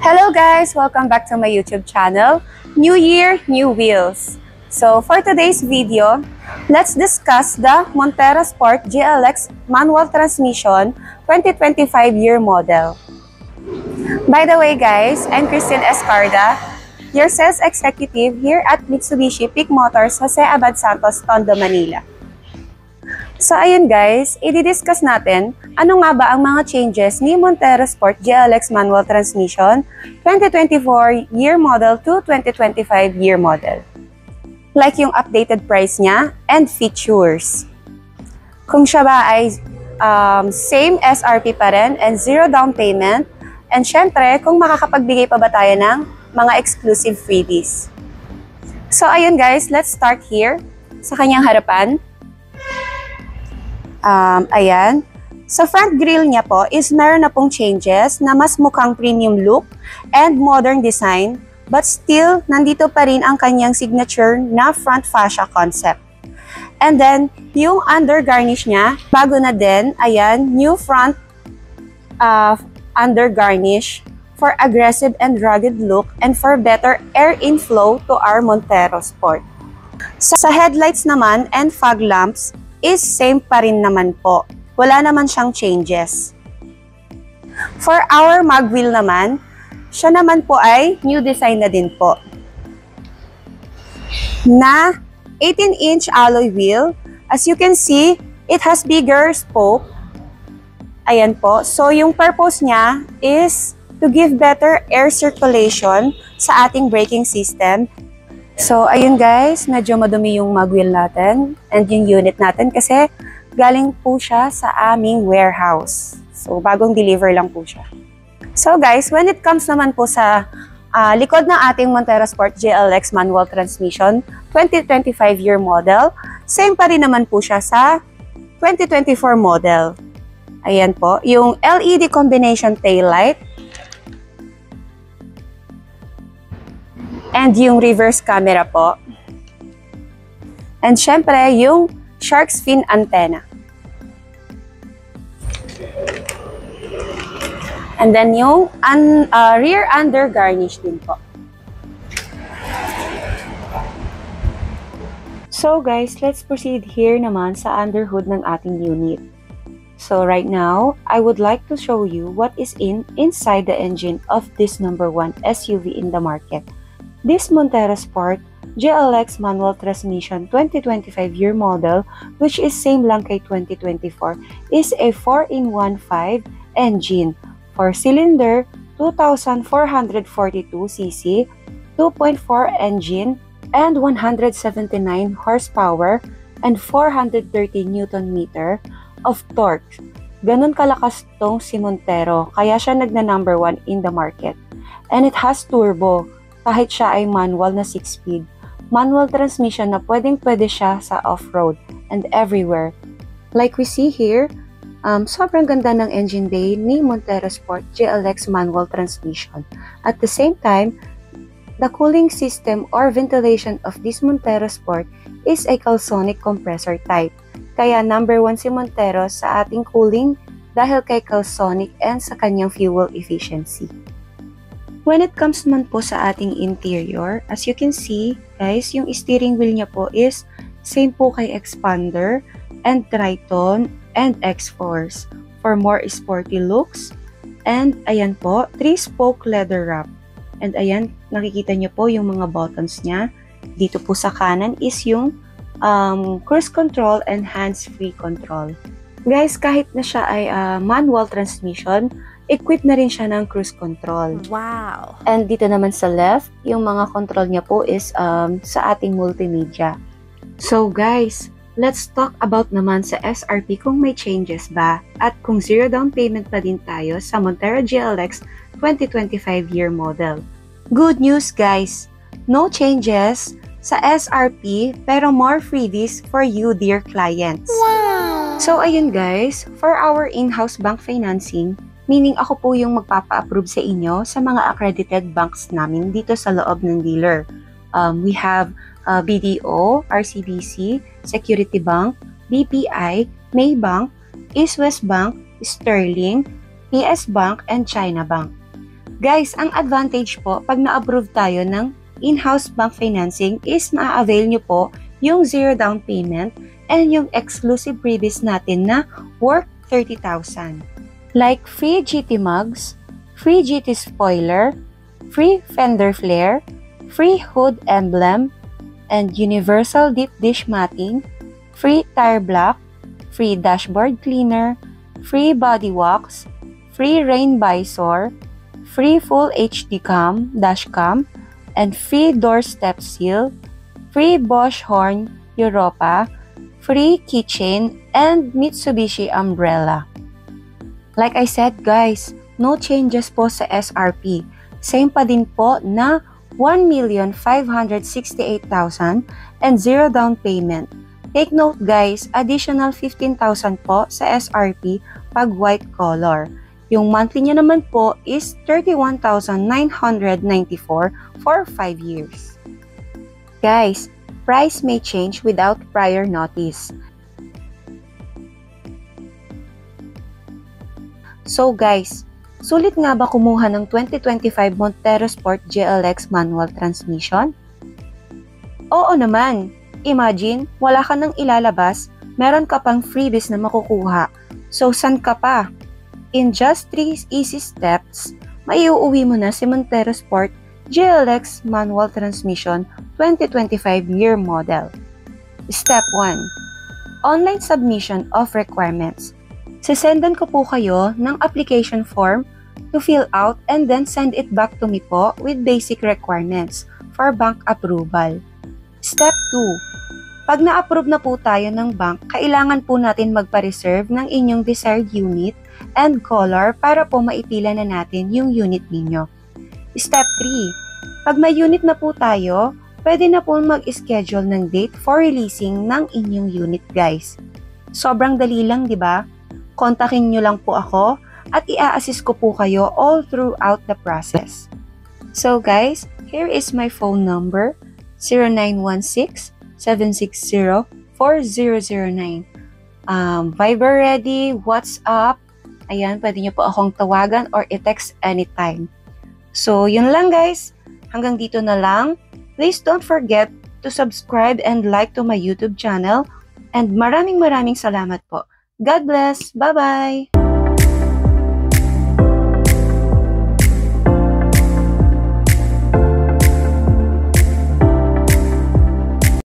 Hello guys! Welcome back to my YouTube channel, New Year, New Wheels. So for today's video, let's discuss the Montero Sport GLX manual transmission 2025 year model. By the way guys, I'm Christine Escarda, your sales executive here at Mitsubishi Peak Motors Jose Abad Santos, Tondo, Manila. So ayun guys, i-discuss natin ano nga ba ang mga changes ni Montero Sport GLX manual transmission 2024 year model to 2025 year model. Like yung updated price niya and features. Kung siya ba ay same SRP pa rin and zero down payment, and syempre kung makakapagbigay pa ba tayo ng mga exclusive freebies. So ayun guys, let's start here sa kanyang harapan. Ayan. Sa front grille niya po is meron na pong changes na mas mukhang premium look and modern design, but still nandito pa rin ang kanyang signature na front fascia concept. And then yung under garnish niya, bago na din, ayan, new front under garnish for aggressive and rugged look and for better air inflow to our Montero Sport. Sa headlights naman and fog lamps is same pa rin naman po. Wala naman siyang changes. For our mag wheel naman, siya naman po ay new design na din po. Na 18-inch alloy wheel. As you can see, it has bigger spoke. Ayan po. So yung purpose niya is to give better air circulation sa ating braking system. So, ayun guys, medyo madumi yung mag wheel natin and yung unit natin kasi galing po siya sa aming warehouse. So, bagong deliver lang po siya. So guys, when it comes naman po sa likod ng ating Montero Sport GLX manual transmission 2025 year model, same pa rin naman po siya sa 2024 model. Ayan po, yung LED combination taillight, and yung reverse camera po. And syempre, yung shark's fin antenna. And then yung rear under garnish din po. So guys, let's proceed here naman sa underhood ng ating unit. So right now, I would like to show you what is inside the engine of this number 1 SUV in the market. This Montero Sport GLX manual transmission 2025 year model, which is same lang kay 2024, is a 4-in-1 5 engine, 4-cylinder, 2,442cc, 2.4 engine, and 179 horsepower and 430 Nm of torque. Ganun kalakas tong si Montero, kaya siya nagna-number 1 in the market. And it has turbo, kahit siya ay manual na 6-speed. Manual transmission na pwedeng-pwede siya sa off-road and everywhere. Like we see here, sobrang ganda ng engine bay ni Montero Sport GLX manual transmission. At the same time, the cooling system or ventilation of this Montero Sport is a calsonic compressor type. Kaya number 1 si Montero sa ating cooling dahil kay calsonic and sa kanyang fuel efficiency. When it comes naman po sa ating interior, as you can see, guys, yung steering wheel niya po is same po kay Expander and Triton and X-Force for more sporty looks. And ayan po, 3-spoke leather wrap. And ayan, nakikita niyo po yung mga buttons niya. Dito po sa kanan is yung cruise control and hands-free control. Guys, kahit na siya ay manual transmission, equipped na rin siya ng cruise control. Wow! And dito naman sa left, yung mga control niya po is sa ating multimedia. So guys, let's talk about naman sa SRP kung may changes ba at kung zero down payment pa din tayo sa Montero GLX 2025 year model. Good news guys! No changes sa SRP pero more freebies for you dear clients. Wow! So ayun guys, for our in-house bank financing, meaning ako po yung magpapa-approve sa inyo sa mga accredited banks namin dito sa loob ng dealer. We have BDO, RCBC, Security Bank, BPI, Maybank, East West Bank, Sterling, PS Bank, and China Bank. Guys, ang advantage po pag na-approve tayo ng in-house bank financing is ma-avail nyo po yung zero down payment and yung exclusive freebies natin na worth 30,000. Like free GT mugs, free GT spoiler, free fender flare, free hood emblem, and universal deep dish matting, free tire block, free dashboard cleaner, free body wax, free rain visor, free full HD cam, dash cam, and free doorstep seal, free Bosch horn Europa, free keychain, and Mitsubishi umbrella. Like I said guys, no changes po sa SRP. Same pa din po na 1,568,000 and zero down payment. Take note guys, additional 15,000 po sa SRP pag white color. Yung monthly niya naman po is 31,994 for 5 years. Guys, price may change without prior notice. So guys, sulit nga ba kumuha ng 2025 Montero Sport GLX manual transmission? Oo naman. Imagine, wala ka nang ilalabas, meron ka pang freebies na makukuha. So, san ka pa? In just 3 easy steps, maiuuwi mo na si Montero Sport GLX Manual Transmission 2025 year model. Step 1. Online submission of requirements. Sisendan ko po kayo ng application form to fill out and then send it back to me po with basic requirements for bank approval. Step 2. Pag na-approve na po tayo ng bank, kailangan po natin magpa-reserve ng inyong desired unit and color para po maipila na natin yung unit ninyo. Step 3. Pag may unit na po tayo, pwede na po mag-schedule ng date for releasing ng inyong unit guys. Sobrang dali lang, di ba? Kontakin nyo lang po ako at i-assist ko po kayo all throughout the process. So guys, here is my phone number, 0916-760-4009. Viber ready, WhatsApp, ayan, pwede nyo po akong tawagan or i-text anytime. So, yun lang guys. Hanggang dito na lang. Please don't forget to subscribe and like to my YouTube channel. And maraming salamat po. God bless. Bye-bye!